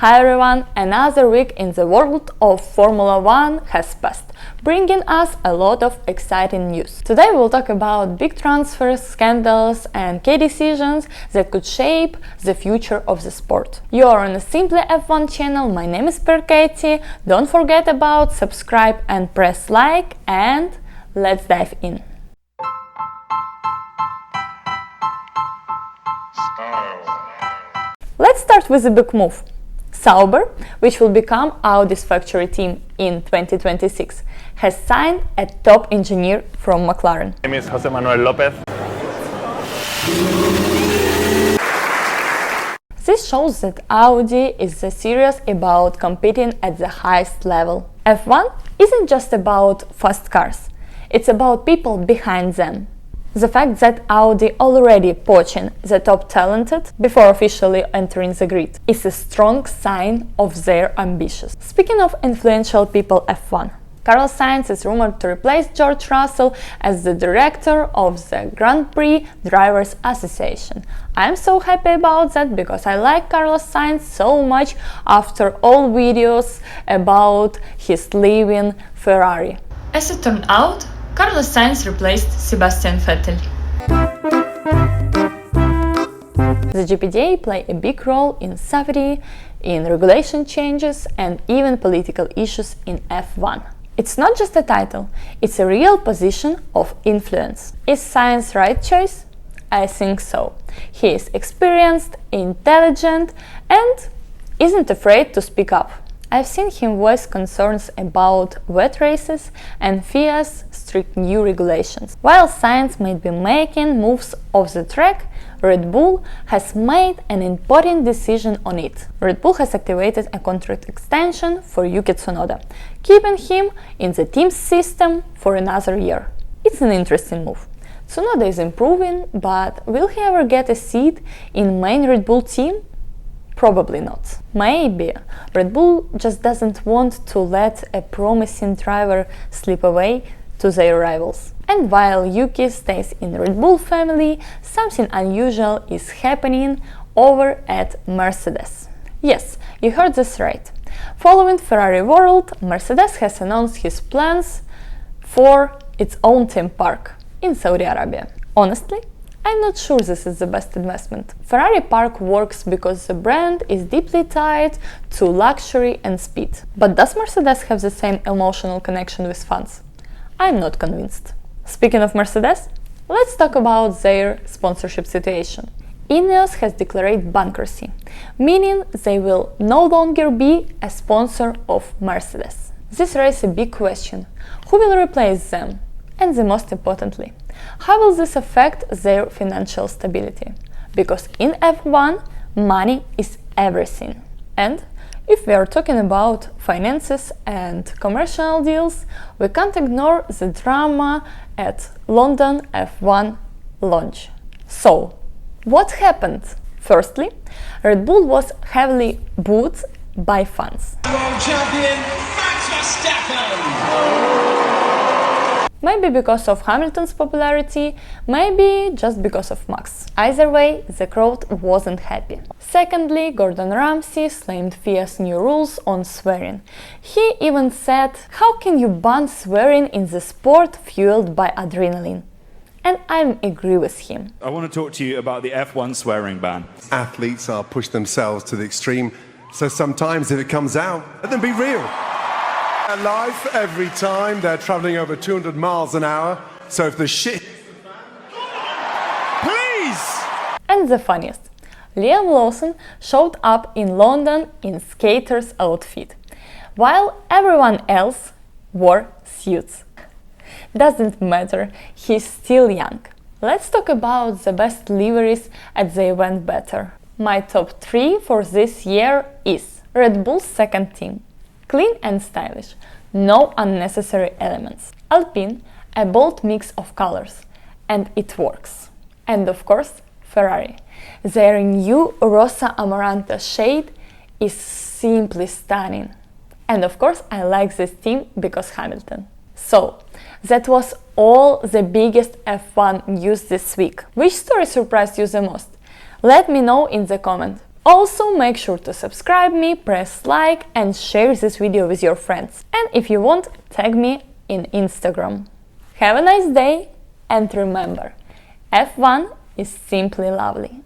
Hi everyone, another week in the world of Formula 1 has passed, bringing us a lot of exciting news. Today we'll talk about big transfers, scandals and key decisions that could shape the future of the sport. You are on the Simply F1 channel, my name is Katie. Don't forget about subscribe and press like, and let's dive in. Let's start with a big move. Sauber, which will become Audi's factory team in 2026, has signed a top engineer from McLaren. My name is Jose Manuel Lopez. This shows that Audi is serious about competing at the highest level. F1 isn't just about fast cars, it's about people behind them. The fact that Audi already poaching the top talented before officially entering the grid is a strong sign of their ambitions. Speaking of influential people F1, Carlos Sainz is rumored to replace George Russell as the director of the Grand Prix Drivers Association. I'm so happy about that because I like Carlos Sainz so much after all videos about his leaving Ferrari. As it turned out, Carlos Sainz replaced Sebastian Vettel. The GPDA play a big role in safety, in regulation changes and even political issues in F1. It's not just a title, it's a real position of influence. Is Sainz the right choice? I think so. He is experienced, intelligent and isn't afraid to speak up. I've seen him voice concerns about wet races and FIA's strict new regulations. While Sainz might be making moves off the track, Red Bull has made an important decision on it. Red Bull has activated a contract extension for Yuki Tsunoda, keeping him in the team's system for another year. It's an interesting move. Tsunoda is improving, but will he ever get a seat in main Red Bull team? Probably not. Maybe Red Bull just doesn't want to let a promising driver slip away to their rivals. And while Yuki stays in the Red Bull family, something unusual is happening over at Mercedes. Yes, you heard this right. Following Ferrari World, Mercedes has announced his plans for its own theme park in Saudi Arabia. Honestly, I'm not sure this is the best investment. Ferrari Park works because the brand is deeply tied to luxury and speed. But does Mercedes have the same emotional connection with fans? I'm not convinced. Speaking of Mercedes, let's talk about their sponsorship situation. Ineos has declared bankruptcy, meaning they will no longer be a sponsor of Mercedes. This raises a big question: who will replace them? And the most importantly, how will this affect their financial stability? Because in F1, money is everything. And if we are talking about finances and commercial deals, we can't ignore the drama at London F1 launch. So, what happened? Firstly, Red Bull was heavily booed by fans. World champion Max Verstappen! Maybe because of Hamilton's popularity, maybe just because of Max. Either way, the crowd wasn't happy. Secondly, Gordon Ramsay slammed FIA's new rules on swearing. He even said, "How can you ban swearing in the sport fueled by adrenaline?" And I agree with him. I want to talk to you about the F1 swearing ban. Athletes are pushed themselves to the extreme, so sometimes if it comes out, let them be real. Life every time they're traveling over 200 miles an hour, so if the shit... Please! And the funniest, Lawson showed up in London in skater's outfit, while everyone else wore suits. Doesn't matter, he's still young. Let's talk about the best liveries at the event better. My top 3 for this year is Red Bull's second team. Clean and stylish, no unnecessary elements. Alpine, a bold mix of colors, and it works. And of course, Ferrari. Their new Rosa Amaranta shade is simply stunning. And of course, I like this team because Hamilton. So, that was all the biggest F1 news this week. Which story surprised you the most? Let me know in the comment. Also, make sure to subscribe me, press like and share this video with your friends. And if you want, tag me in Instagram. Have a nice day and remember, F1 is simply lovely.